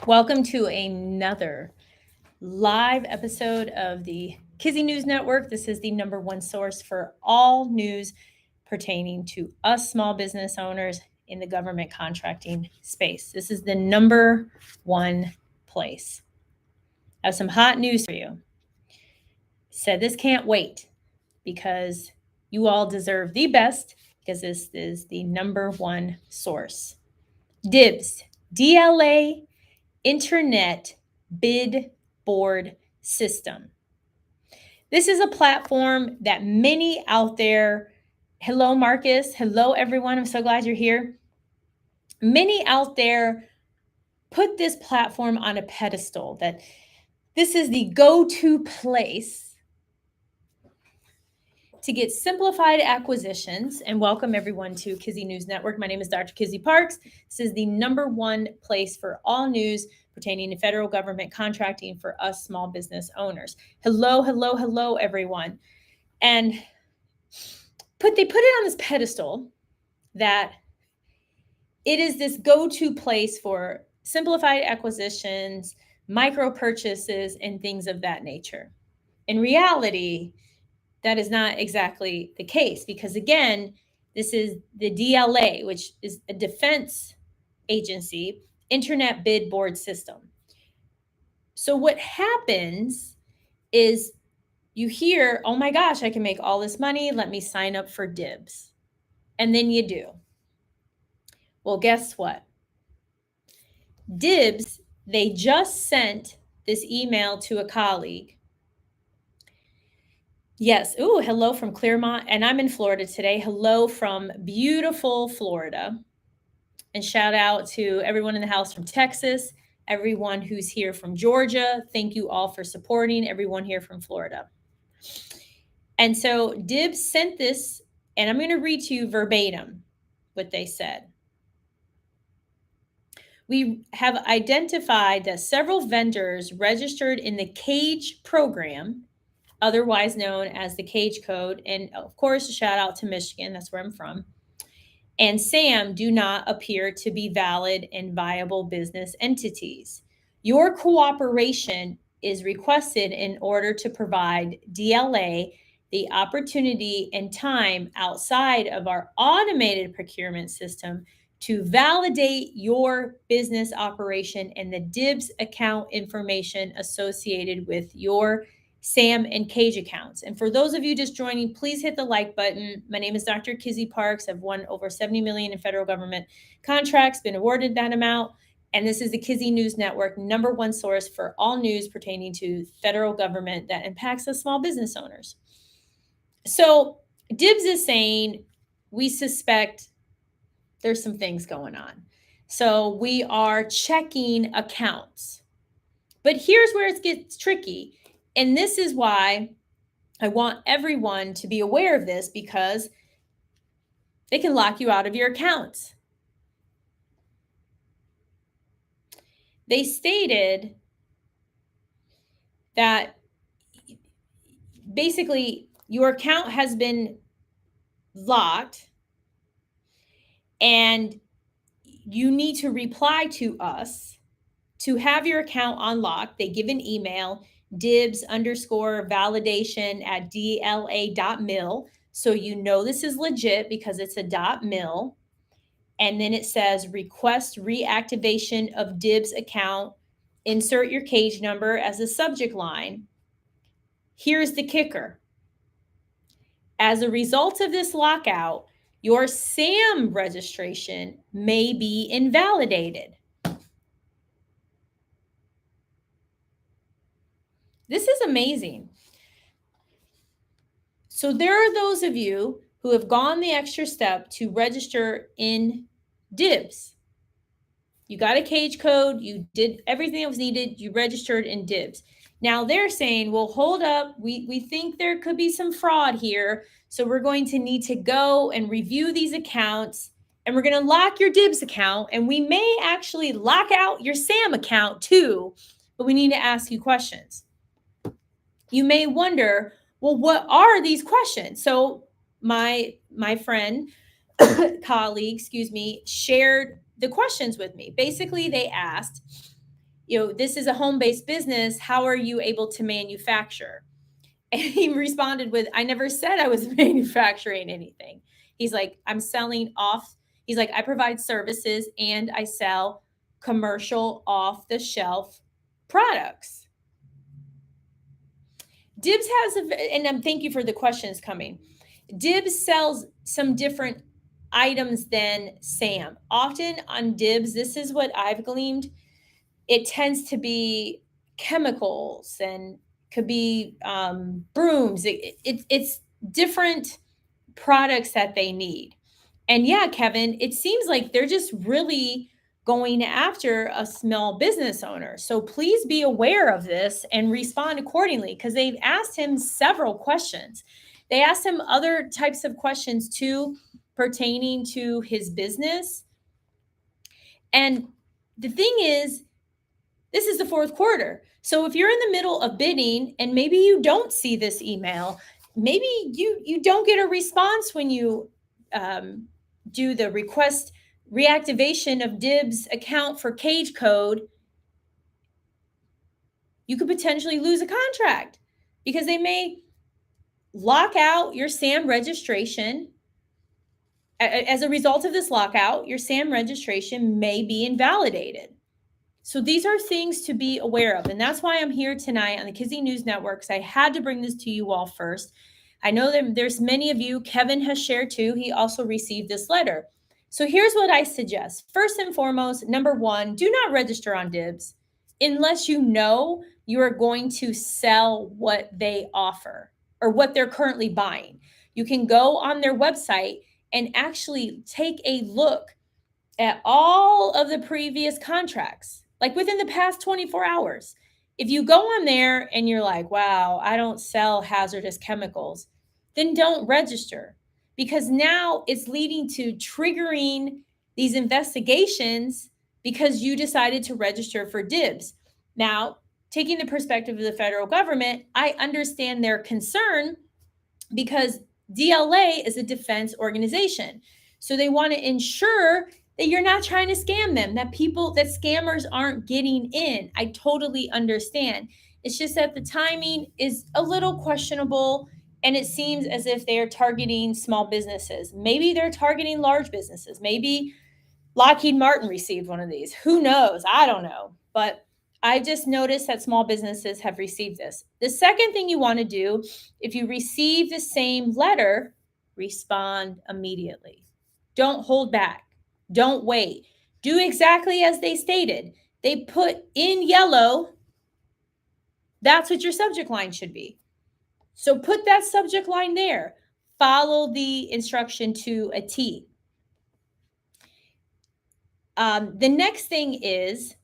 Welcome to another live episode of the Kizzy News Network. This is the number one source for all news pertaining to us small business owners in the government contracting space. This is the number one place. I have some hot news for you. Said this can't wait because you all deserve the best because this is the number one source. Dibbs, DLA Internet Bid Board System. This is a platform that many out there, hello Marcus, hello everyone, I'm so glad you're here. Many out there put this platform on a pedestal, that this is the go-to place to get simplified acquisitions. And welcome everyone to Kizzy News Network. My name is Dr. Kizzy Parks. This is the number one place for all news pertaining to federal government contracting for us small business owners. Hello, everyone. And they put it on this pedestal that it is this go-to place for simplified acquisitions, micro purchases, and things of that nature. In reality, that is not exactly the case because, again, this is the DLA, which is a defense agency, Internet Bid Board System. So what happens is you hear, oh my gosh, I can make all this money. Let me sign up for Dibbs. And then you do. Well, guess what? Dibbs, they just sent this email to a colleague. Yes. Ooh, hello from Claremont. And I'm in Florida today. Hello from beautiful Florida. And shout out to everyone in the house from Texas, everyone who's here from Georgia. Thank you all for supporting everyone here from Florida. And so Dibbs sent this, and I'm going to read to you verbatim what they said. We have identified that several vendors registered in the CAGE program, otherwise known as the CAGE code. And of course, a shout out to Michigan. That's where I'm from. And SAM do not appear to be valid and viable business entities. Your cooperation is requested in order to provide DLA the opportunity and time outside of our automated procurement system to validate your business operation and the Dibbs account information associated with your SAM and CAGE accounts. And for those of you just joining, please hit the like button. My name is Dr. Kizzy Parks. I've won over 70 million in federal government contracts, been awarded that amount. And this is the Kizzy News Network, number one source for all news pertaining to federal government that impacts us small business owners. So Dibbs is saying, we suspect there's some things going on. So we are checking accounts. But here's where it gets tricky. And this is why I want everyone to be aware of this, because they can lock you out of your accounts. They stated that basically your account has been locked and you need to reply to us to have your account unlocked. They give an email, Dibbs_validation@dla.mil. So you know this is legit because it's a .mil. And then it says request reactivation of Dibbs account. Insert your CAGE number as a subject line. Here's the kicker. As a result of this lockout, your SAM registration may be invalidated. This is amazing. So there are those of you who have gone the extra step to register in Dibbs. You got a CAGE code, you did everything that was needed, you registered in Dibbs. Now they're saying, well, hold up, we think there could be some fraud here, so we're going to need to go and review these accounts, and we're going to lock your Dibbs account, and we may actually lock out your SAM account too, but we need to ask you questions. You may wonder, well, what are these questions? So my friend, colleague, shared the questions with me. Basically, they asked, this is a home-based business. How are you able to manufacture? And he responded with, I never said I was manufacturing anything. He's like, I'm selling off. He's like, I provide services and I sell commercial off the shelf products. Dibbs has, and thank you for the questions coming. Dibbs sells some different items than Sam. Often on Dibbs, this is what I've gleaned, it tends to be chemicals and could be brooms. It's different products that they need. And yeah, Kevin, it seems like they're just really going after a small business owner. So please be aware of this and respond accordingly, because they've asked him several questions. They asked him other types of questions too, pertaining to his business. And the thing is, this is the fourth quarter. So if you're in the middle of bidding and maybe you don't see this email, maybe you don't get a response when you do the request reactivation of Dibbs account for Cage Code, you could potentially lose a contract because they may lock out your SAM registration. As a result of this lockout, your SAM registration may be invalidated. So these are things to be aware of. And that's why I'm here tonight on the Kizzy News Network, because I had to bring this to you all first. I know that there's many of you, Kevin has shared too. He also received this letter. So here's what I suggest. First and foremost, number one, do not register on Dibbs unless you know you are going to sell what they offer or what they're currently buying. You can go on their website and actually take a look at all of the previous contracts, like within the past 24 hours. If you go on there and you're like, wow, I don't sell hazardous chemicals, then don't register, because now it's leading to triggering these investigations because you decided to register for Dibbs. Now, taking the perspective of the federal government, I understand their concern because DLA is a defense organization. So they want to ensure that you're not trying to scam them, that scammers aren't getting in. I totally understand. It's just that the timing is a little questionable, and it seems as if they are targeting small businesses. Maybe they're targeting large businesses. Maybe Lockheed Martin received one of these. Who knows? I don't know. But I just noticed that small businesses have received this. The second thing you want to do, if you receive the same letter, respond immediately. Don't hold back. Don't wait. Do exactly as they stated. They put in yellow, that's what your subject line should be. So put that subject line there. Follow the instruction to a T. The next thing is,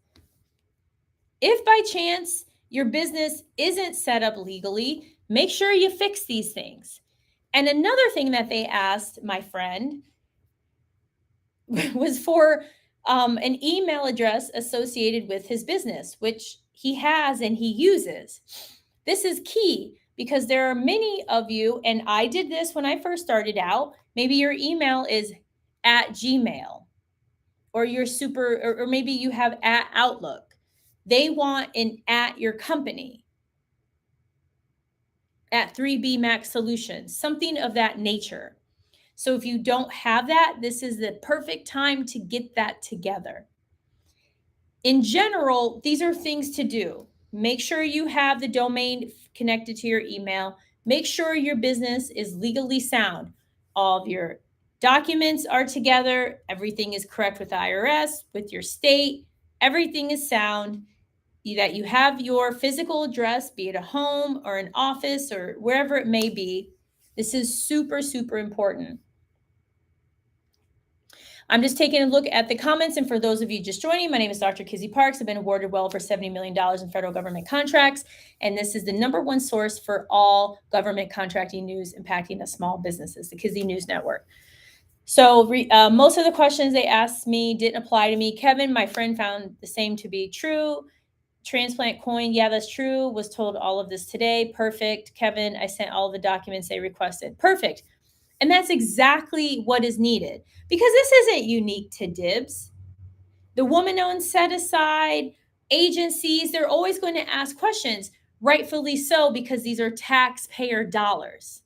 if by chance your business isn't set up legally, make sure you fix these things. And another thing that they asked my friend was for an email address associated with his business, which he has and he uses. This is key because there are many of you, and I did this when I first started out. Maybe your email is at Gmail, or you're or maybe you have at Outlook. They want an at your company, at 3B Max Solutions, something of that nature. So if you don't have that, this is the perfect time to get that together. In general, these are things to do. Make sure you have the domain connected to your email. Make sure your business is legally sound. All of your documents are together. Everything is correct with the IRS, with your state. Everything is sound. That you have your physical address, be it a home or an office or wherever it may be. This is super, super important. I'm just taking a look at the comments. And for those of you just joining, my name is Dr. Kizzy Parks. I've been awarded well over $70 million in federal government contracts. And this is the number one source for all government contracting news impacting the small businesses, the Kizzy News Network. So most of the questions they asked me didn't apply to me. Kevin, my friend, found the same to be true. Transplant coin, yeah, that's true. Was told all of this today. Perfect. Kevin, I sent all the documents they requested. Perfect. And that's exactly what is needed, because this isn't unique to Dibbs. The woman-owned set aside Agencies, they're always going to ask questions, rightfully so, because these are taxpayer dollars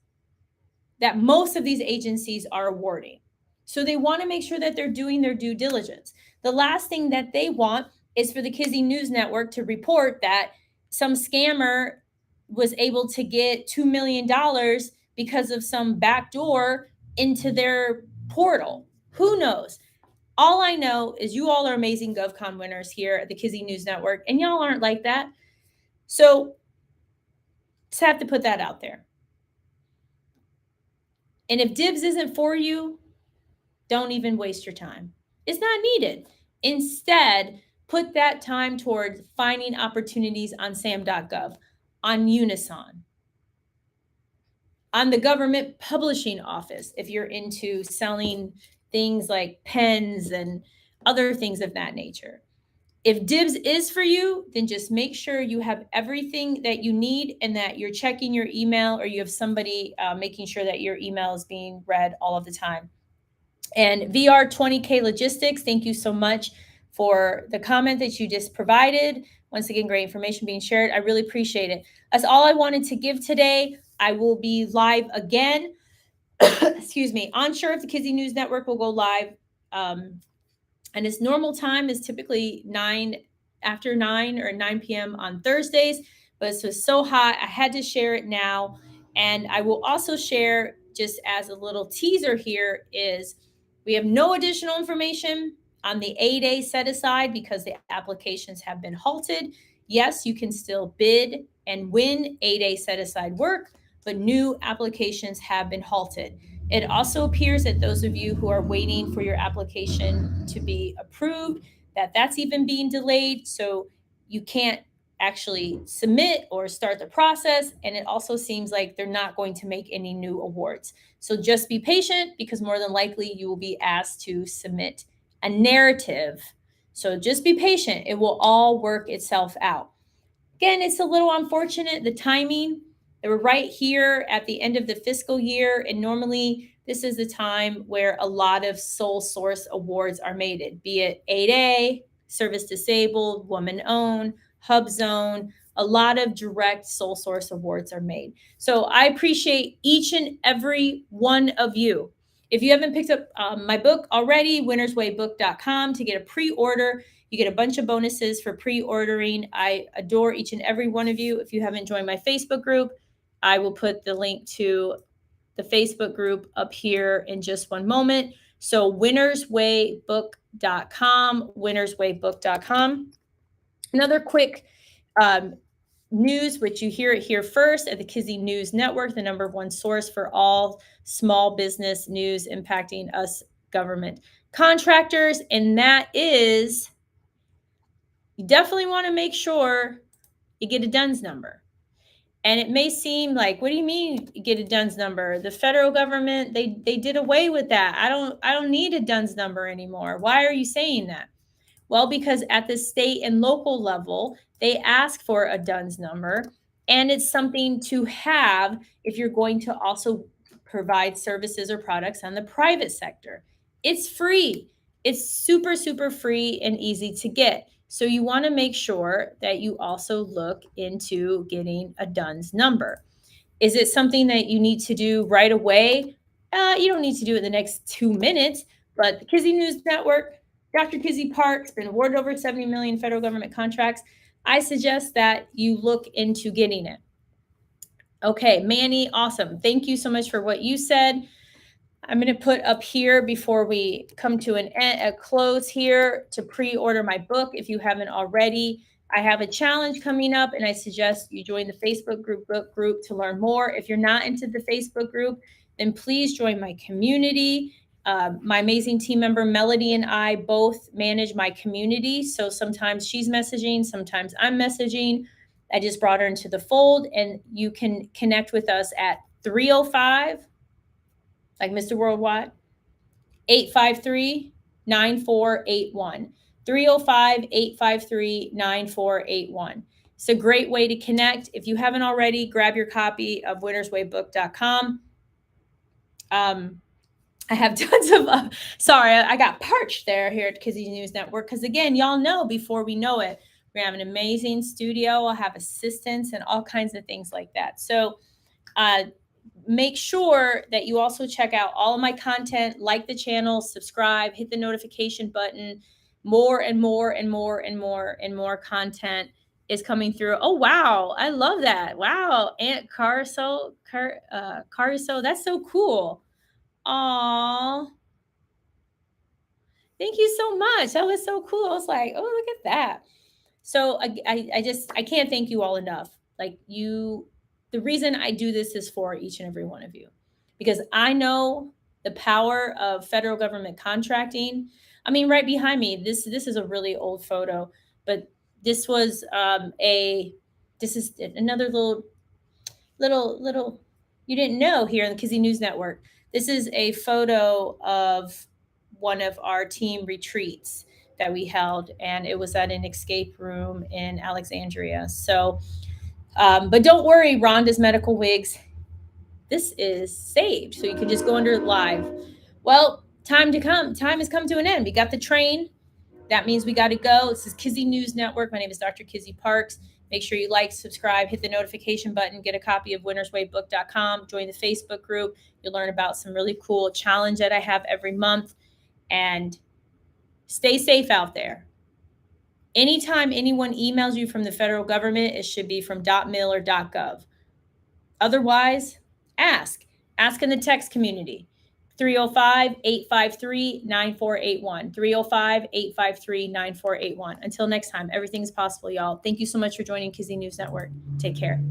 that most of these agencies are awarding. So they want to make sure that they're doing their due diligence. The last thing that they want is for the Kizzy News Network to report that some scammer was able to get $2 million because of some backdoor into their portal. Who knows? All I know is you all are amazing GovCon winners here at the Kizzy News Network, and y'all aren't like that. So just have to put that out there. And if Dibbs isn't for you, don't even waste your time. It's not needed. Instead, put that time towards finding opportunities on sam.gov, on Unison, on the government publishing office, if you're into selling things like pens and other things of that nature. If Dibbs is for you, then just make sure you have everything that you need and that you're checking your email, or you have somebody making sure that your email is being read all of the time. And VR20K Logistics, thank you so much for the comment that you just provided. Once again, great information being shared. I really appreciate it. That's all I wanted to give today. I will be live again. Excuse me. Unsure if the Kizzy News Network will go live. And its normal time is typically after 9 or 9 p.m. on Thursdays. But this was so hot, I had to share it now. And I will also share, just as a little teaser here, is we have no additional information on the A-Day set aside because the applications have been halted. Yes, you can still bid and win A-Day set aside work, but new applications have been halted. It also appears that those of you who are waiting for your application to be approved, that's even being delayed. So you can't actually submit or start the process. And it also seems like they're not going to make any new awards. So just be patient, because more than likely you will be asked to submit a narrative. So just be patient. It will all work itself out. Again, it's a little unfortunate, the timing. They were right here at the end of the fiscal year. And normally this is the time where a lot of sole source awards are made, be it 8A, service disabled, woman owned, hub zone. A lot of direct sole source awards are made. So I appreciate each and every one of you. If you haven't picked up my book already, winnerswaybook.com, to get a pre-order. You get a bunch of bonuses for pre-ordering. I adore each and every one of you. If you haven't joined my Facebook group, I will put the link to the Facebook group up here in just one moment. So winnerswaybook.com, winnerswaybook.com. Another quick news, which you hear it here first at the Kizzy News Network, the #1 source for all small business news impacting us government contractors. And that is, you definitely want to make sure you get a DUNS number. And it may seem like, what do you mean you get a DUNS number? The federal government, they did away with that. I don't need a DUNS number anymore. Why are you saying that? Well, because at the state and local level, they ask for a DUNS number, and it's something to have if you're going to also provide services or products on the private sector. It's free. It's super, super free and easy to get. So you want to make sure that you also look into getting a DUNS number. Is it something that you need to do right away? You don't need to do it in the next 2 minutes, but the Kizzy News Network, Dr. Kizzy Park's been awarded over 70 million federal government contracts. I suggest that you look into getting it. Okay, Manny, awesome. Thank you so much for what you said. I'm going to put up here, before we come to a close here, to pre-order my book if you haven't already. I have a challenge coming up, and I suggest you join the Facebook book group to learn more. If you're not into the Facebook group, then please join my community. My amazing team member Melody and I both manage my community. So sometimes she's messaging, sometimes I'm messaging. I just brought her into the fold, and you can connect with us at 305, like Mr. Worldwide, 853-9481. 305-853-9481. It's a great way to connect. If you haven't already, grab your copy of winnerswaybook.com. I have tons of, sorry, I got parched here at Kizzy News Network. Because again, y'all know, before we know it, We're going to have an amazing studio. I'll have assistants and all kinds of things like that. So make sure that you also check out all of my content, like the channel, subscribe, hit the notification button. More and more and more and more and more content is coming through. Oh, wow. I love that. Wow. Aunt Caruso, Caruso, that's so cool. Aw. Thank you so much. That was so cool. I was like, oh, look at that. So I can't thank you all enough. Like the reason I do this is for each and every one of you, because I know the power of federal government contracting. I mean, right behind me, this is a really old photo, but this was this is another little you didn't know here on the Kizzy News Network. This is a photo of one of our team retreats that we held, and it was at an escape room in Alexandria. So, but don't worry, Rhonda's Medical Wigs. This is saved, so you can just go under live. Well, time has come to an end. We got the train. That means we got to go. This is Kizzy News Network. My name is Dr. Kizzy Parks. Make sure you like, subscribe, hit the notification button, get a copy of winnerswaybook.com, join the Facebook group. You'll learn about some really cool challenge that I have every month. And stay safe out there. Anytime anyone emails you from the federal government, it should be from .mil or .gov. Otherwise, ask. Ask in the text community. 305-853-9481. 305-853-9481. Until next time, everything's possible, y'all. Thank you so much for joining Kizzy News Network. Take care.